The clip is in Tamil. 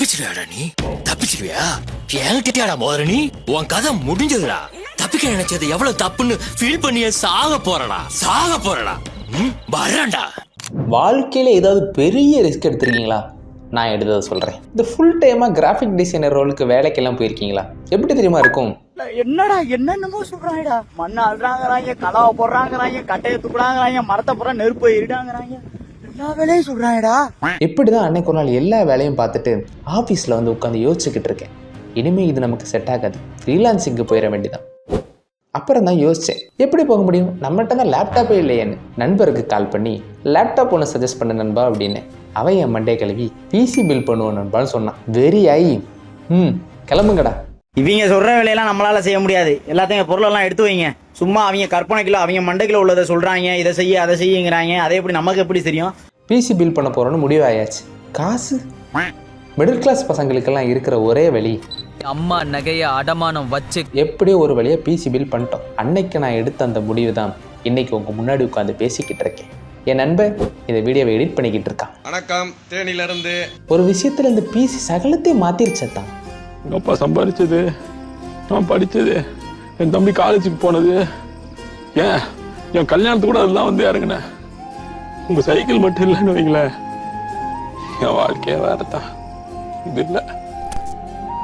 தப்பிச்சிருவியாடா நீ? தப்பிச்சிருவியா? என்கிட்டயாடா மோதிர நீ? உன் கதை முடிஞ்சதுடா. தப்பிக்க நினைச்சது எவ்வளவு தப்புன்னு ஃபீல் பண்ணிய சாக போறடா. வரேன்டா. வாழ்க்கையில் ஏதாவது பெரிய ரிஸ்க் எடுத்திருக்கீங்களா? நான் எடுத்ததை சொல்கிறேன். இந்த ஃபுல் டைமாக கிராஃபிக் டிசைனர் ரோலுக்கு வேலைக்கெல்லாம் போயிருக்கீங்களா? எப்படி தெரியுமா இருக்கும்? என்னடா என்னென்னமோ சொல்றாங்கடா. மண்ணை அழுறாங்கிறாங்க, கலாவை போடுறாங்கிறாங்க, கட்டையை தூக்குறாங்கிறாங்க, மரத்தை போடுற நெருப்பை இருடாங்கிறாங்க, எல்லா வேலையும் சொல்றாங்கடா. இப்படி தான் அன்னைக்கு ஒரு நாள் எல்லா வேலையும் பார்த்துட்டு ஆஃபீஸில் வந்து உட்காந்து யோசிச்சுக்கிட்டு இருக்கேன். இனிமேல் இது நமக்கு செட் ஆகாது, ஃப்ரீலான்சிங்க்கு போயிட வேண்டியதான். அப்புறம் தான் யோசித்தேன், எப்படி போக முடியும், நம்மகிட்ட தான் லேப்டாப்பே இல்லையேன்னு நண்பருக்கு கால் பண்ணி லேப்டாப் ஒன்று சஜஸ்ட் பண்ண நண்பா அப்படின்னு. அவன் என் மண்டே கழுவி பிசி பில் பண்ணுவோம் நண்பான்னு சொன்னான். வெரி ஆகி கிளம்புங்கடா. இவங்க சொல்ற வேலையெல்லாம் நம்மளால செய்ய முடியாது. எல்லாத்தையும் பொருளெல்லாம் எடுத்து வைங்க. சும்மா அவங்க கற்பனைக்குள்ள அவங்க மண்டைக்குள்ள உள்ளதை சொல்றாங்க, இதை செய்ய அதை செய்யுங்கிறாங்க. அதே எப்படி நமக்கு எப்படி தெரியும்? பிசி பில் பண்ண போறோன்னு முடிவாயாச்சு. காசு மிடில் கிளாஸ் பசங்களுக்கெல்லாம் இருக்கிற ஒரே வழி, அம்மா நகைய அடமானம் வச்சு எப்படியோ ஒரு வழியா பிசி பில் பண்ணிட்டோம். அன்னைக்கு நான் எடுத்த அந்த முடிவு தான் இன்னைக்கு உங்க முன்னாடி உட்காந்து பேசிக்கிட்டு இருக்கேன். என் நண்பன் இந்த வீடியோவை எடிட் பண்ணிக்கிட்டு இருக்கான். வணக்கம், தேனில இருந்து. ஒரு விஷயத்துல இந்த பிசி சகலத்தையும் மாத்திருச்சதான். எங்கள் அப்பா சம்பாதிச்சது, நான் படித்தது, என் தம்பி காலேஜுக்கு போனது, என் கல்யாணத்துக்கு கூட அதெல்லாம் வந்து இறங்கினேன். உங்கள் சைக்கிள் மட்டும் இல்லைன்னு வைங்களேன், என் வாழ்க்கையே வேற தான். இது இல்லை.